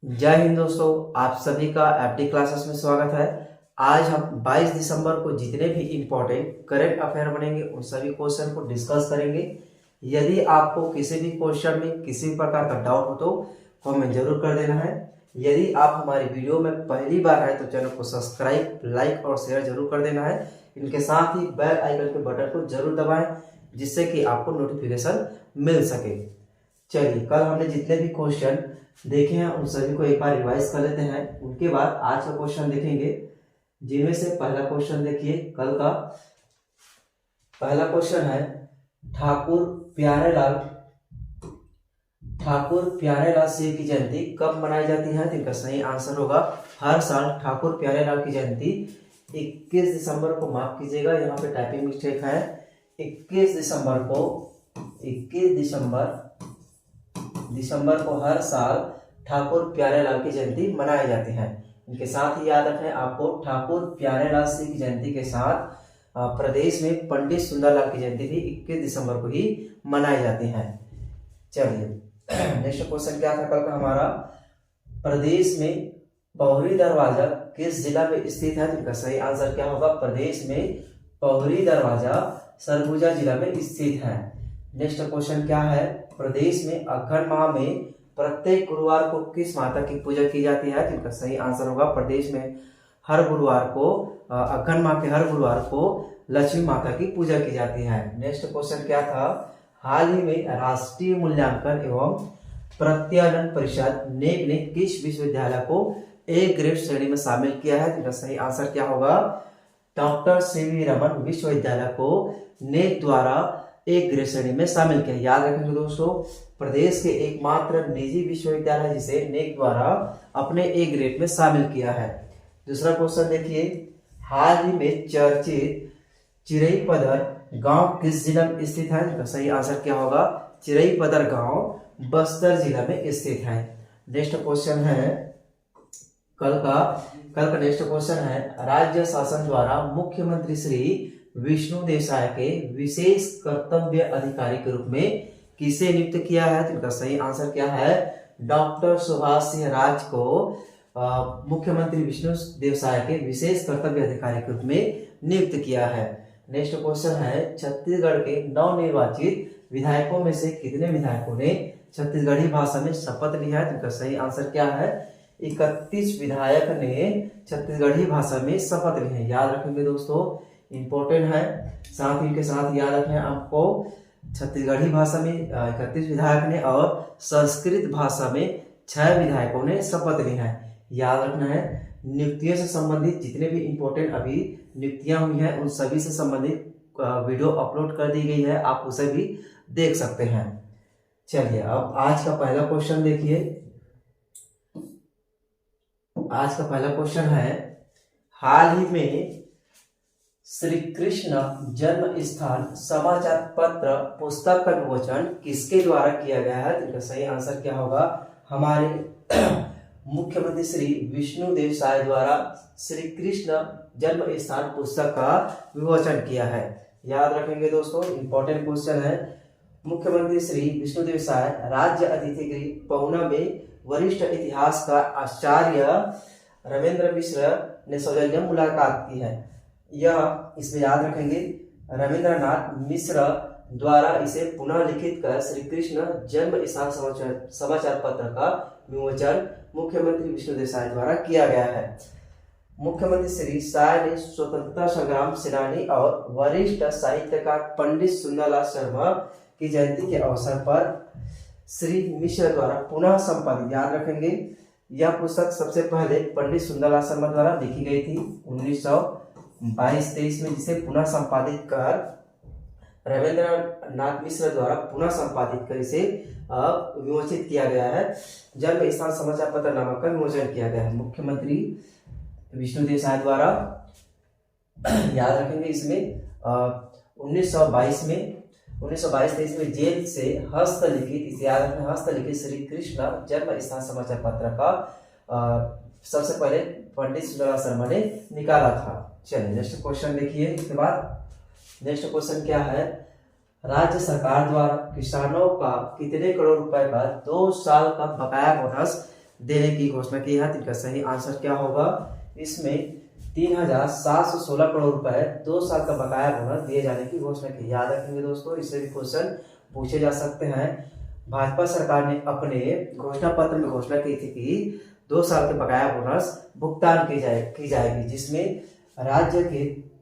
जय हिंद दोस्तों, आप सभी का एफडी क्लासेस में स्वागत है। आज हम 22 दिसंबर को जितने भी इम्पोर्टेंट करंट अफेयर बनेंगे उन सभी क्वेश्चन को डिस्कस करेंगे। यदि आपको किसी भी क्वेश्चन में किसी भी प्रकार का डाउट हो तो कमेंट जरूर कर देना है। यदि आप हमारी वीडियो में पहली बार आए तो चैनल को सब्सक्राइब, लाइक और शेयर जरूर कर देना है। इनके साथ ही बेल आइकन के बटन को जरूर दबाएं जिससे कि आपको नोटिफिकेशन मिल सके। चलिए, कल हमने जितने भी क्वेश्चन देखे हैं उन सभी को एक बार रिवाइज कर लेते हैं। उनके बाद आज का क्वेश्चन देखेंगे, जिनमें से पहला क्वेश्चन देखिए। कल का पहला क्वेश्चन है ठाकुर प्यारेलाल सिंह की जयंती कब मनाई जाती है? तो इनका सही आंसर होगा हर साल ठाकुर प्यारेलाल की जयंती 21 दिसंबर को, माफ कीजिएगा यहाँ पे टाइपिंग मिस्टेक है, 21 दिसंबर को हर साल ठाकुर प्यारेलाल की जयंती मनाई जाती है। इनके साथ ही याद रखें आपको, ठाकुर प्यारेलाल सिंह की जयंती के साथ प्रदेश में पंडित सुंदरलाल की जयंती भी 21 दिसंबर को ही मनाई जाती है। चलिए, नेक्स्ट क्वेश्चन क्या था कल का हमारा? प्रदेश में पौरी दरवाजा किस जिला में स्थित है? इनका सही आंसर क्या होगा? प्रदेश में पौरी दरवाजा सरगुजा जिला में स्थित है। नेक्स्ट क्वेश्चन क्या है? प्रदेश में अघन माह में प्रत्येक गुरुवार को किस माता की पूजा की जाती है? तो इनका सही आंसर होगा प्रदेश में हर गुरुवार को, अघन माह के हर गुरुवार को लक्ष्मी माता की पूजा की जाती है। नेक्स्ट क्वेश्चन क्या था? हाल ही में राष्ट्रीय मूल्यांकन एवं प्रत्यायन परिषद नेक ने किस विश्वविद्यालय को ए ग्रेड श्रेणी में शामिल किया है? इनका सही आंसर क्या होगा? डॉक्टर सीवी रमन विश्वविद्यालय को नेक द्वारा एक ग्रेड श्रेणी में शामिल किया। याद रखेंगे दोस्तों, प्रदेश के एकमात्र निजी विश्वविद्यालय जिसे नेक द्वारा अपने ए ग्रेड में शामिल किया है। दूसरा क्वेश्चन देखिए, हाल ही में चर्चित चिरईपदर गांव किस जिला में स्थित है? इसका सही आंसर क्या होगा? चिरईपदर गांव बस्तर जिला में स्थित है। नेक्स्ट क्वेश्चन है कल का नेक्स्ट क्वेश्चन है, राज्य शासन द्वारा मुख्यमंत्री श्री विष्णु देसाई के विशेष कर्तव्य अधिकारी के रूप में किसे नियुक्त किया है? तो इनका सही आंसर क्या है? डॉक्टर सुभाष सिंह राज को मुख्यमंत्री विष्णु देसाई के विशेष कर्तव्य अधिकारी के रूप में नियुक्त किया है। नेक्स्ट क्वेश्चन है, छत्तीसगढ़ के नवनिर्वाचित विधायकों में से कितने विधायकों ने छत्तीसगढ़ी भाषा में शपथ लिया है? तो इनका सही आंसर क्या है? 31 विधायक ने छत्तीसगढ़ी भाषा में शपथ ली है। याद रखेंगे दोस्तों, इंपॉर्टेंट है। साथ ही के साथ याद रखें आपको, छत्तीसगढ़ी भाषा में 31 विधायक ने और संस्कृत भाषा में 6 विधायकों ने शपथ ली है। याद रखना है, नियुक्तियों से संबंधित जितने भी इंपॉर्टेंट अभी नियुक्तियां हुई हैं उन सभी से संबंधित वीडियो अपलोड कर दी गई है, आप उसे भी देख सकते हैं। चलिए, अब आज का पहला क्वेश्चन देखिए। आज का पहला क्वेश्चन है, हाल ही में श्री कृष्ण जन्म स्थान समाचार पत्र पुस्तक का विमोचन किसके द्वारा किया गया है? इनका सही आंसर क्या होगा? हमारे मुख्यमंत्री श्री विष्णु देसाई द्वारा श्री कृष्ण जन्म स्थान पुस्तक का विमोचन किया है। याद रखेंगे दोस्तों, इंपॉर्टेंट क्वेश्चन है। मुख्यमंत्री श्री विष्णु देसाई राज्य अतिथि गृह पहुना में वरिष्ठ इतिहास का आचार्य रविंद्र मिश्र ने सौजन्य मुलाकात की है। यह इसमें याद रखेंगे, रविंद्रनाथ मिश्र द्वारा इसे पुनः लिखित कर श्री कृष्ण जन्म स्थान समाचार पत्र का विमोचन मुख्यमंत्री विष्णु देसाई द्वारा किया गया है। मुख्यमंत्री श्री साय ने स्वतंत्रता संग्राम सेनानी और वरिष्ठ साहित्यकार पंडित सुंदरलाल शर्मा की जयंती के अवसर पर श्री मिश्र द्वारा पुनः संपादित, याद रखेंगे, यह पुस्तक सबसे पहले पंडित सुंदरलाल शर्मा द्वारा लिखी गई थी 1922-23 में, जिसे पुनः संपादित कर रविंद्रनाथ मिश्र द्वारा पुनः संपादित कर इसे विमोचित किया गया है। जन्म स्थान समाचार पत्र नामक का विमोचन किया गया है मुख्यमंत्री विष्णु देसाई द्वारा। याद रखेंगे, इसमें 1922-23 में जेल से हस्तलिखित, इसे याद रखना, हस्तलिखित श्री कृष्ण जन्म स्थान समाचार पत्र का सबसे पहले पंडित सुंदरलाल शर्मा ने निकाला था। चलिए, नेक्स्ट क्वेश्चन देखिए। इसके बाद नेक्स्ट क्वेश्चन क्या है, राज्य सरकार द्वारा किसानों का कितने करोड़ रुपए का 2 साल का बकाया बोनस देने की घोषणा की है। इनका सही आंसर क्या होगा? इसमें 3,716 करोड़ रुपए 2 साल का बकाया बोनस दिए जाने की घोषणा की। याद रखेंगे दोस्तों, इससे भी क्वेश्चन पूछे जा सकते हैं। भाजपा सरकार ने अपने घोषणा पत्र में घोषणा की थी कि 2 साल के बकाया बोनस भुगतान की जाएगी, जिसमें राज्य के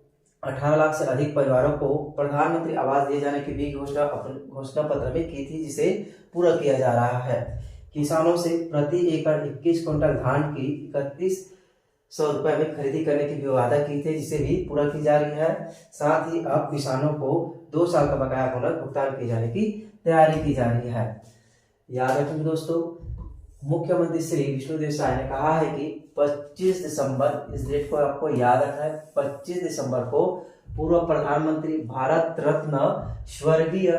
18 लाख से अधिक परिवारों को प्रधानमंत्री आवास दिए जाने की भी घोषणा घोषणा पत्र में की थी, जिसे पूरा किया जा रहा है। किसानों से प्रति एकड़ 21 क्विंटल धान की 3100 रुपए में खरीदी करने की भी वादा की थी, जिसे भी पूरा की जा रही है। साथ ही अब किसानों को 2 साल का बकाया बोनस भुगतान किए जाने की तैयारी की जा रही है। याद रखेंगे दोस्तों, मुख्यमंत्री श्री विष्णुदेव साय ने कहा है कि 25 दिसंबर, इस डेट को आपको याद रखना है, 25 दिसंबर को पूर्व प्रधानमंत्री भारत रत्न स्वर्गीय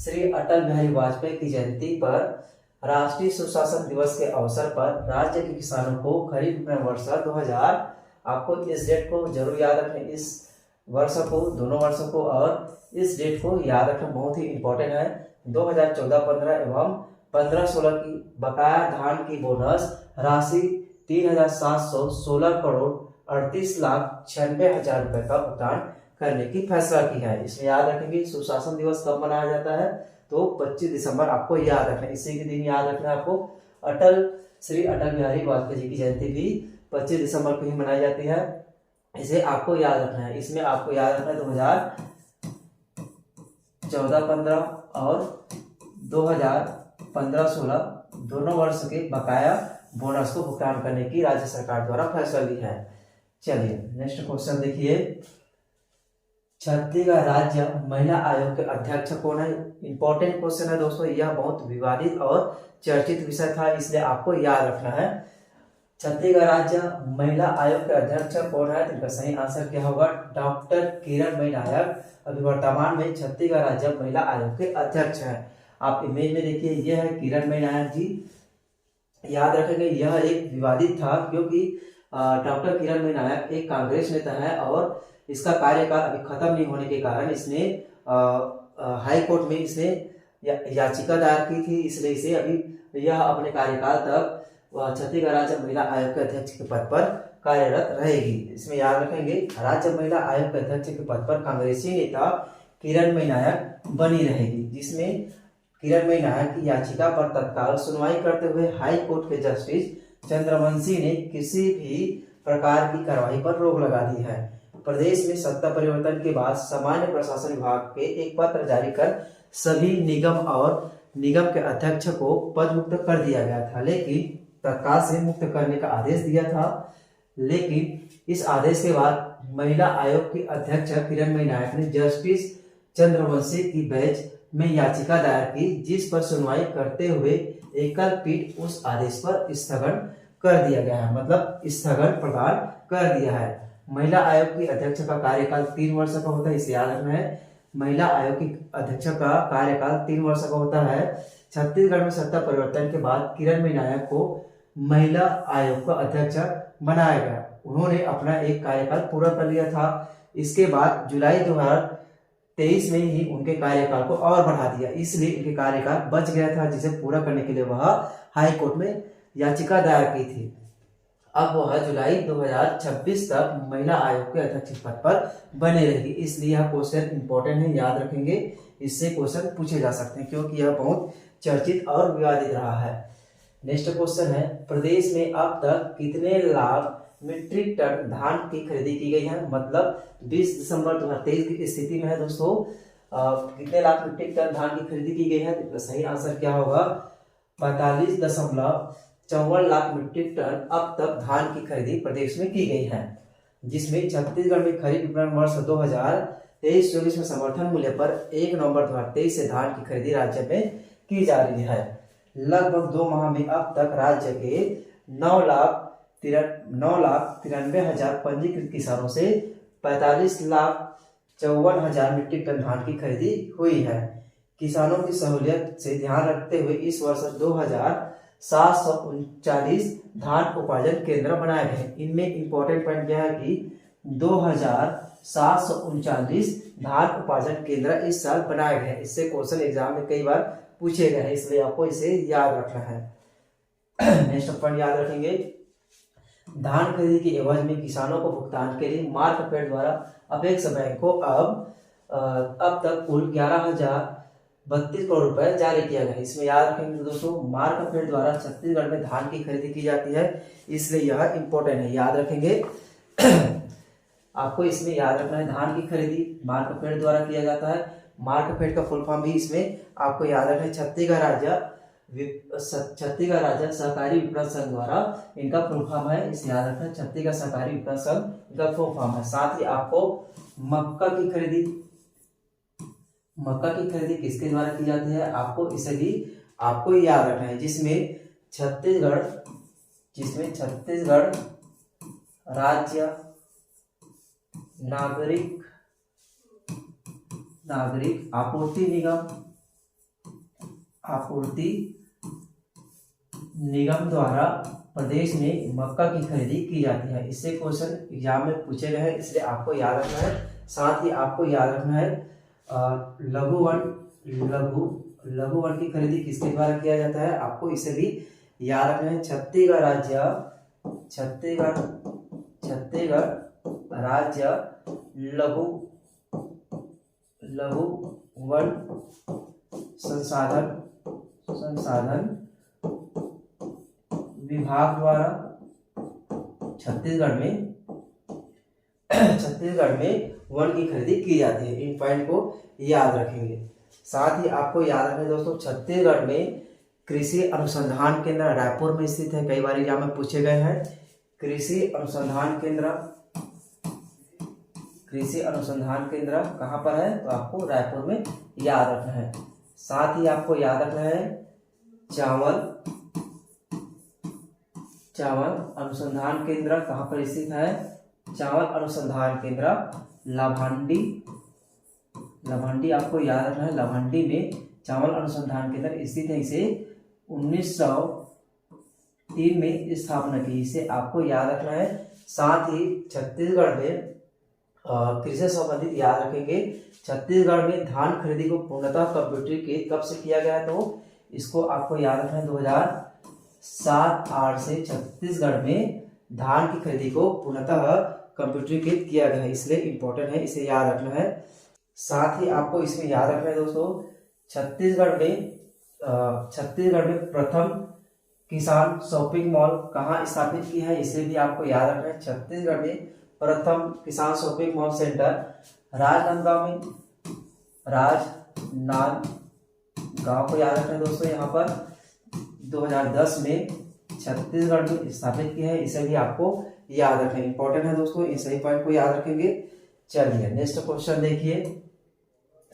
श्री अटल बिहारी वाजपेयी की जयंती पर राष्ट्रीय सुशासन दिवस के अवसर पर राज्य के किसानों को खरीफ विपणन वर्ष 2000, आपको इस डेट को जरूर याद रखें, इस वर्ष को, दोनों वर्षों को और इस डेट को याद रखना बहुत ही इंपॉर्टेंट है। 2014-15 एवं 15-16 की बकाया धान की बोनस राशि 3,716 करोड़ 38,96,000 रुपए का भुगतान करने की फैसला की है। इसमें याद रखेंगे सुशासन दिवस कब मनाया जाता है, तो 25 दिसंबर आपको याद रखना है। इसी के दिन याद रखना है आपको, श्री अटल बिहारी वाजपेयी जी की जयंती भी 25 दिसंबर को ही मनाई जाती है, इसे आपको याद रखना है। इसमें आपको याद रखना है 2014-15 और 2015-16 दोनों वर्ष के बकाया बोनस को भुगतान करने की राज्य सरकार द्वारा फैसला ली है। चलिए नेक्स्ट क्वेश्चन देखिए, छत्तीसगढ़ राज्य महिला आयोग के अध्यक्ष कौन है? इंपॉर्टेंट क्वेश्चन है दोस्तों, यह बहुत विवादित और चर्चित विषय था, इसलिए आपको याद रखना है। छत्तीसगढ़ राज्य महिला आयोग के अध्यक्ष कौन है? इनका सही आंसर क्या होगा? डॉक्टर किरणमयी नायक अभी वर्तमान में छत्तीसगढ़ राज्य महिला आयोग के अध्यक्ष है। आप इमेज में देखिए, यह है किरणमयी नायक जी। याद रखेंगे यह एक विवादित था क्योंकि डॉक्टर किरणमयी नायक एक कांग्रेस नेता है और इसका कार्यकाल अभी खत्म नहीं होने के कारण इसने हाई कोर्ट में इसने याचिका दायर की थी, इसलिए इसे अभी यह अपने कार्यकाल तक छत्तीसगढ़ राज्य महिला आयोग के अध्यक्ष के पद पर कार्यरत रहेगी। इसमें याद रखेंगे राज्य महिला आयोग के अध्यक्ष के पद पर कांग्रेसी नेता किरणमयी नायक बनी रहेगी, जिसमें किरणमयी नायक की याचिका पर तत्काल सुनवाई करते हुए हाई कोर्ट के जस्टिस चंद्रवंशी ने किसी भी प्रकार की कार्रवाई पर रोक लगा दी है। प्रदेश में सत्ता परिवर्तन के बाद सामान्य प्रशासन विभाग के एक पत्र जारी कर सभी निगम और निगम के अध्यक्ष को पद मुक्त कर दिया गया था, लेकिन तत्काल से मुक्त करने का आदेश दिया था। लेकिन इस आदेश के बाद महिला आयोग की अध्यक्ष किरणमयी नायक ने जस्टिस चंद्रवंशी की बेंच में याचिका दायर की, जिस पर सुनवाई करते हुए एकल पीठ उस आदेश पर स्थगन कर दिया गया है, मतलब स्थगन प्रदान कर दिया है। महिला आयोग की अध्यक्ष का कार्यकाल 3 वर्ष का होता है, इसे याद रखना है। महिला आयोग की अध्यक्ष का कार्यकाल 3 वर्ष का होता है। छत्तीसगढ़ में सत्ता परिवर्तन के बाद किरणमयी नायक को महिला आयोग का अध्यक्ष बनाया गया। उन्होंने अपना एक कार्यकाल पूरा कर लिया था। इसके बाद जुलाई 2023 में ही उनके कार्यकाल को और बढ़ा दिया, इसलिए इनके कार्यकाल बच गया था, जिसे पूरा करने के लिए वह हाई कोर्ट में याचिका दायर की थी। अब वह जुलाई 2026 तक महिला आयोग के अध्यक्ष पद पर बने रहेगी, इसलिए यह क्वेश्चन इंपॉर्टेंट है, याद रखेंगे। इससे क्वेश्चन पूछे जा सकते हैं क्योंकि यह बहुत चर्चित और विवादित रहा है। नेक्स्ट क्वेश्चन है, प्रदेश में अब तक कितने लाख मीट्रिक टन धान की खरीदी की गई है? मतलब 20 दिसंबर 2023 की स्थिति में है दोस्तों, कितने लाख मीट्रिक टन धान की खरीदी की गई है? तो सही आंसर क्या होगा? 45.54 लाख मीट्रिक टन अब तक धान की खरीदी प्रदेश में की गई है, जिसमें छत्तीसगढ़ में खरीफ विपणन वर्ष 2023-24 में समर्थन मूल्य पर 1 नवंबर 2023 से धान की खरीदी राज्य में की जा रही है। लगभग 2 माह में अब तक राज्य के 9,93,000 पंजीकृत किसानों से 45,54,000 मीट्रिक टन धान की खरीदी हुई है। किसानों की सहूलियत से ध्यान रखते हुए इस वर्ष 2,739 धान उपार्जन केंद्र बनाए गए। इनमें इंपॉर्टेंट पॉइंट यह है कि 2,739 धान उपार्जन केंद्र इस साल बनाए गए। इससे क्वेश्चन एग्जाम में कई बार पूछे गए हैं, इसलिए आपको इसे याद रखना है। नेक्स्ट पॉइंट याद रखेंगे, धान खरीदी के एवज में किसानों को भुगतान के लिए मार्कफेड द्वारा अपेक्स बैंक को अब तक कुल 11,032 करोड़ रुपए जारी किया गया है। इसमें याद रखेंगे दोस्तों, मार्कफेड द्वारा छत्तीसगढ़ में धान की खरीदी की जाती है, इसलिए यह इंपॉर्टेंट है, याद रखेंगे। आपको इसमें याद रखना है, धान की खरीदी मार्कफेड द्वारा किया जाता है। मार्कफेड का फुल फॉर्म भी इसमें आपको याद रखना है, छत्तीसगढ़ राज्य सहकारी विपणन संघ द्वारा इनका फुल फॉर्म है, इसे याद रखना है, छत्तीसगढ़ सहकारी विपणन संघ इनका फुल फॉर्म है। साथ ही आपको मक्का की खरीदी किसके द्वारा की जाती है, आपको इसे भी आपको याद रखना है, जिसमें छत्तीसगढ़ राज्य नागरिक आपूर्ति निगम द्वारा प्रदेश में मक्का की खरीदी की जाती है। इससे क्वेश्चन एग्जाम में पूछे गए हैं, इसलिए आपको याद रखना है। साथ ही आपको याद रखना है लघु वन की खरीदी किसके द्वारा किया जाता है, आपको इसे भी याद रखना है, छत्तीसगढ़ राज्य लघु वन संसाधन विभाग द्वारा छत्तीसगढ़ में वन की खरीदी की जाती है। इन पॉइंट को याद रखेंगे। साथ ही आपको याद रखें दोस्तों, छत्तीसगढ़ में कृषि अनुसंधान केंद्र रायपुर में स्थित है, कई बार एग्जाम में पूछे गए हैं। कृषि अनुसंधान केंद्र कहाँ पर है, तो आपको रायपुर में याद रखना है। साथ ही आपको याद रखना है चावल अनुसंधान केंद्र कहाँ पर स्थित है, चावल अनुसंधान केंद्र लाभांडी आपको याद रखना है, लाभांडी में चावल अनुसंधान केंद्र स्थित है। इसे 1903 में स्थापना की, इसे आपको याद रखना है। साथ ही छत्तीसगढ़ में कृषि से संबंधित याद रखेंगे, छत्तीसगढ़ में धान खरीदी को पूर्णतः कंप्यूटरीकृत कब से किया गया, तो इसको आपको याद रखना है 2007-08 से छत्तीसगढ़ में धान की खरीदी को पूर्णतः कंप्यूटरीकृत किया गया है, इसलिए इंपॉर्टेंट है, इसे याद रखना है। साथ ही आपको इसमें याद रखना है दोस्तों, छत्तीसगढ़ में प्रथम किसान शॉपिंग मॉल कहाँ स्थापित की है, इसे भी आपको याद रखना है। छत्तीसगढ़ में प्रथम किसान शॉपिंग मॉल सेंटर राजनांदगांव को याद रखना है दोस्तों, यहाँ पर 2010 में छत्तीसगढ़ में स्थापित की है, इसे भी आपको याद रखें, इंपॉर्टेंट है दोस्तों, इन सही पॉइंट को याद रखेंगे। चलिए नेक्स्ट क्वेश्चन देखिए,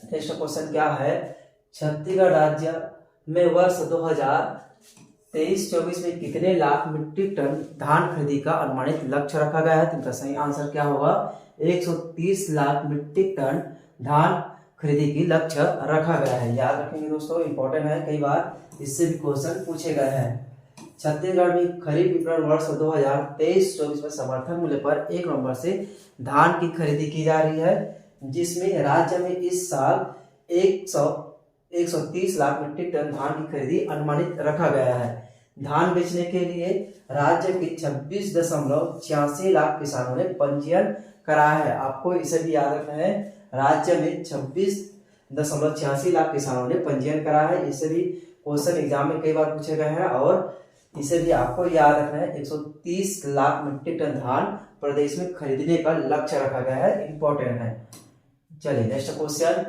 नेक्स्ट क्वेश्चन क्या है, छत्तीसगढ़ राज्य में वर्ष 2023-24 में कितने लाख मीट्रिक टन धान खरीदी का अनुमानित लक्ष्य रखा गया है, तो इनका सही आंसर क्या होगा, 130 लाख मीट्रिक टन धान खरीदी की लक्ष्य रखा गया है, याद रखेंगे दोस्तों, इंपॉर्टेंट है, कई बार इससे भी क्वेश्चन पूछे गए हैं। छत्तीसगढ़ में खरीफ विपणन वर्ष 2023-24 में समर्थन मूल्य पर 1 नवंबर से धान की खरीदी की जा रही है, जिसमें राज्य में इस साल 130 लाख मीट्रिक टन धान की खरीदी अनुमानित रखा गया है। धान बेचने के लिए राज्य के 26.86 लाख किसानों ने पंजीयन कराया है, आपको इसे भी याद रखना है, राज्य में 26.86 लाख किसानों ने पंजीयन कराया है, इसे भी क्वेश्चन एग्जाम में कई बार पूछे गए हैं, और इसे भी आपको याद रखना है, 130 लाख मीट्रिक टन धान प्रदेश में खरीदने का लक्ष्य रखा गया है, इंपॉर्टेंट है। चलिए नेक्स्ट क्वेश्चन,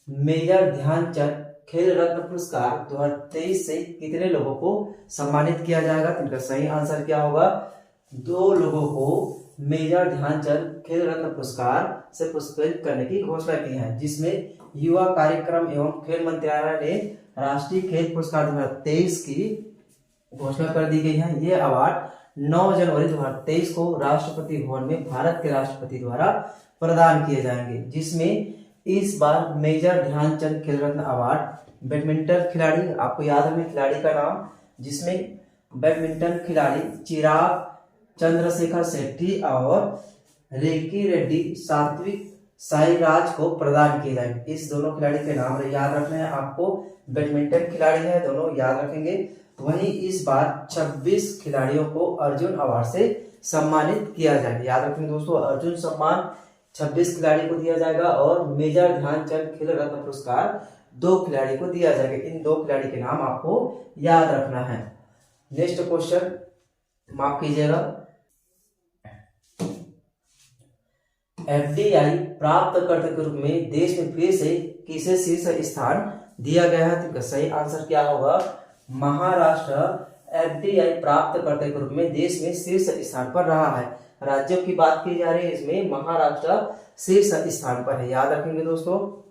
मेजर ध्यानचंद खेल रत्न पुरस्कार 2023 से कितने लोगों को सम्मानित किया जाएगा, तो इनका सही आंसर क्या होगा, 2 लोगों को मेजर ध्यानचंद खेल रत्न पुरस्कार से पुरस्कृत करने की घोषणा की है, जिसमें युवा कार्यक्रम एवं खेल मंत्रालय ने राष्ट्रीय खेल पुरस्कार 2023 की घोषणा कर दी गई है। ये अवार्ड 9 जनवरी 2023 को राष्ट्रपति भवन में भारत के राष्ट्रपति द्वारा प्रदान किए जाएंगे, जिसमें इस बार मेजर ध्यानचंद खेल रत्न अवार्ड बैडमिंटन खिलाड़ी, आपको याद है खिलाड़ी का नाम, जिसमें बैडमिंटन खिलाड़ी चिराग चंद्रशेखर शेट्टी और रेकी रेड्डी सात्विक साईराज को प्रदान किए जाएंगे। इस दोनों खिलाड़ी के नाम याद रखना है आपको, बैडमिंटन खिलाड़ी है दोनों, याद रखेंगे। वहीं इस बार 26 खिलाड़ियों को अर्जुन अवार्ड से सम्मानित किया जाएगा। याद रखेंगे दोस्तों, अर्जुन सम्मान 26 खिलाड़ी को दिया जाएगा और मेजर ध्यानचंद खेल रत्न पुरस्कार 2 खिलाड़ी को दिया जाएगा। इन 2 खिलाड़ी के नाम आपको याद रखना है। नेक्स्ट क्वेश्चन, माफ कीजिएगा, एफडीआई प्राप्तकर्ता के रूप में देश में फिर से किसे शीर्ष स्थान दिया गया है? तो सही आंसर क्या होगा? महाराष्ट्र एफडीआई प्राप्तकर्ता के रूप में देश में शीर्ष स्थान पर रहा है। राज्यों की बात की जा रही है, इसमें महाराष्ट्र शीर्ष स्थान पर है। याद रखेंगे दोस्तों।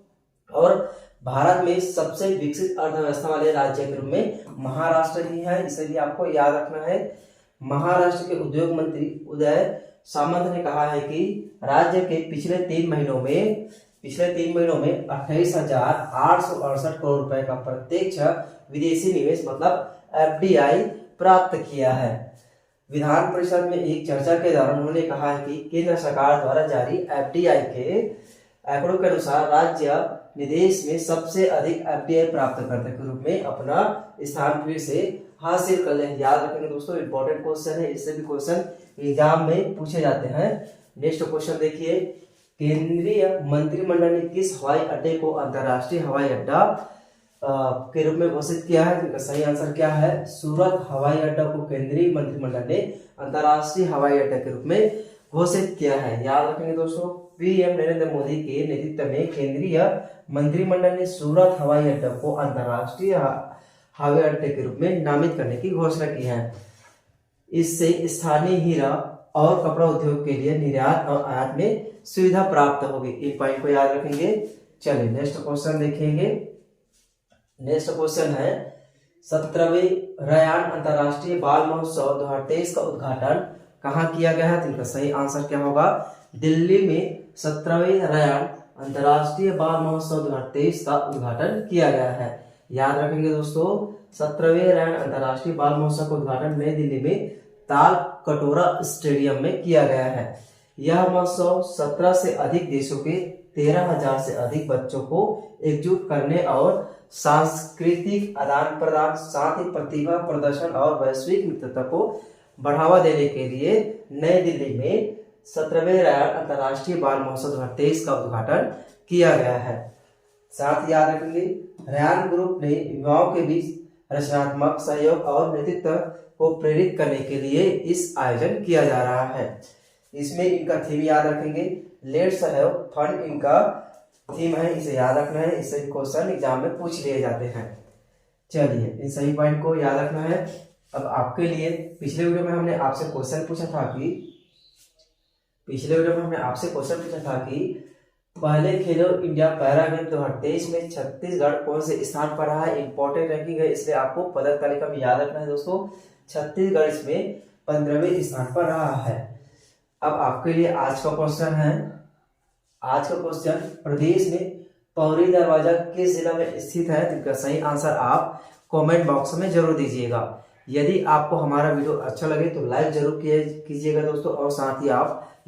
और भारत में सबसे विकसित अर्थव्यवस्था वाले राज्य के रूप में महाराष्ट्र ही है, इसे भी आपको याद रखना है। महाराष्ट्र के उद्योग मंत्री उदय सामंत ने कहा है कि राज्य के पिछले 3 महीनों में 28,868 करोड़ रुपए का प्रत्यक्ष विदेशी निवेश मतलब एफडीआई प्राप्त किया है। विधान परिषद में एक चर्चा के दौरान उन्होंने कहा है कि केंद्र सरकार द्वारा जारी एफडीआई के आंकड़ों के अनुसार राज्य निवेश में सबसे अधिक एफडीआई प्राप्तकर्ता के रूप में अपना स्थान फिर से हासिल कर ले। याद रखेंगे दोस्तों, इंपॉर्टेंट क्वेश्चन है, इससे भी क्वेश्चन एग्जाम में पूछे जाते हैं। नेक्स्ट क्वेश्चन देखिए, केंद्रीय मंत्रिमंडल ने किस हवाई अड्डे को अंतर्राष्ट्रीय हवाई अड्डा के रूप में घोषित किया है? तो सही आंसर क्या है? सूरत हवाई अड्डा को केंद्रीय मंत्रिमंडल ने अंतर्राष्ट्रीय हवाई अड्डा के रूप में घोषित किया है। याद रखेंगे दोस्तों, पीएम नरेंद्र मोदी के नेतृत्व में केंद्रीय मंत्रिमंडल ने सूरत हवाई अड्डा को अंतर्राष्ट्रीय हवाई अड्डे के रूप में नामित करने की घोषणा की है। इससे स्थानीय हीरा और कपड़ा उद्योग के लिए निर्यात और आयात में सुविधा प्राप्त होगी। इन पॉइंट को याद रखेंगे। चलिए नेक्स्ट क्वेश्चन देखेंगे। नेक्स्ट क्वेश्चन है, 17वें रयान अंतर्राष्ट्रीय बाल महोत्सव 2023 का उद्घाटन कहाँ किया गया है? तो इनका सही आंसर क्या होगा? दिल्ली में 17वें रयान अंतर्राष्ट्रीय बाल महोत्सव 2023 का उद्घाटन किया गया है। याद रखेंगे दोस्तों, 17वें रयान अंतर्राष्ट्रीय बाल महोत्सव का उद्घाटन नई दिल्ली में ताल कटोरा स्टेडियम में किया गया है। यह महोत्सव 17 से अधिक देशों के 13,000 से अधिक बच्चों को एकजुट करने और सांस्कृतिक आदान प्रदान, साथ ही प्रतिभा प्रदर्शन और वैश्विक मित्रता को बढ़ावा देने के लिए नई दिल्ली में 17वें रयान अंतर्राष्ट्रीय बाल महोत्सव 2023 का उद्घाटन किया गया है। साथ ही याद रखेंगे, रयान ग्रुप ने युवाओं के बीच रचनात्मक सहयोग और नेतृत्व को प्रेरित करने के लिए इस आयोजन किया जा रहा है। इसमें इनका थीम याद रखेंगे, लेट्स हैव फन इनका थीम है, इसे याद रखना है। इससे क्वेश्चन एग्जाम में पूछ लिए जाते हैं। चलिए इन सही पॉइंट को याद रखना है। अब आपके लिए पिछले वीडियो में हमने आपसे क्वेश्चन पूछा था कि पहले खेलो इंडिया पैरा गेम 2023 में छत्तीसगढ़ कौन से स्थान पर रहा है? इंपॉर्टेंट रैंकिंग है, इसलिए आपको पदक तालिका में याद रखना है दोस्तों। छत्तीसगढ़ इसमें 15वें स्थान पर रहा है। अब आपके लिए आज का क्वेश्चन है। आज का क्वेश्चन, प्रदेश में पौरी दरवाजा किस जिला में स्थित है? जिसका सही आंसर आप कमेंट बॉक्स में जरूर दीजिएगा। यदि आपको हमारा वीडियो अच्छा लगे तो लाइक जरूर कीजिएगा दोस्तों, और साथ ही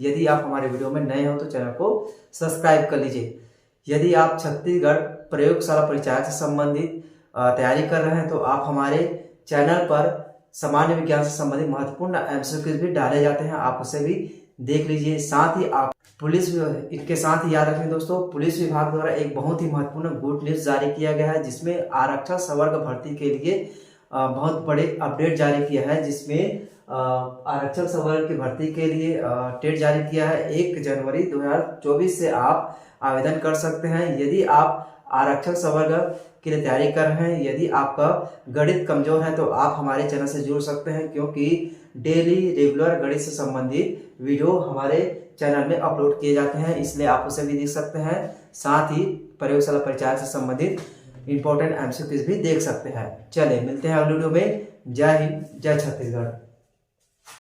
यदि आप हमारे वीडियो में नए हो तो चैनल को सब्सक्राइब कर लीजिए। यदि आप छत्तीसगढ़ प्रयोगशाला परिचायक से संबंधित तैयारी कर रहे हैं तो आप हमारे चैनल पर सामान्य विज्ञान से संबंधित महत्वपूर्ण एमसीक्यूज भी डाले जाते हैं, आप उसे भी देख लीजिए। साथ ही आप इनके साथ ही याद रखें दोस्तों, पुलिस विभाग द्वारा एक बहुत ही महत्वपूर्ण गुड न्यूज जारी किया गया है, जिसमें आरक्षक संवर्ग भर्ती के लिए बहुत बड़े अपडेट जारी किया है, जिसमें आरक्षक संवर्ग की भर्ती के लिए डेट जारी किया है 1 जनवरी 2024 से आप आवेदन कर सकते हैं। यदि आप आरक्षक संवर्ग के लिए तैयारी कर रहे हैं, यदि आपका गणित कमजोर है तो आप हमारे चैनल से जुड़ सकते हैं, क्योंकि डेली रेगुलर गणित से संबंधित वीडियो हमारे चैनल में अपलोड किए जाते हैं, इसलिए आप उसे भी देख सकते हैं। साथ ही प्रयोगशाला परिचायक से संबंधित इंपॉर्टेंट एमसीक्यूज भी देख सकते हैं। चलिए मिलते हैं अगले वीडियो में। जय हिंद, जय छत्तीसगढ़।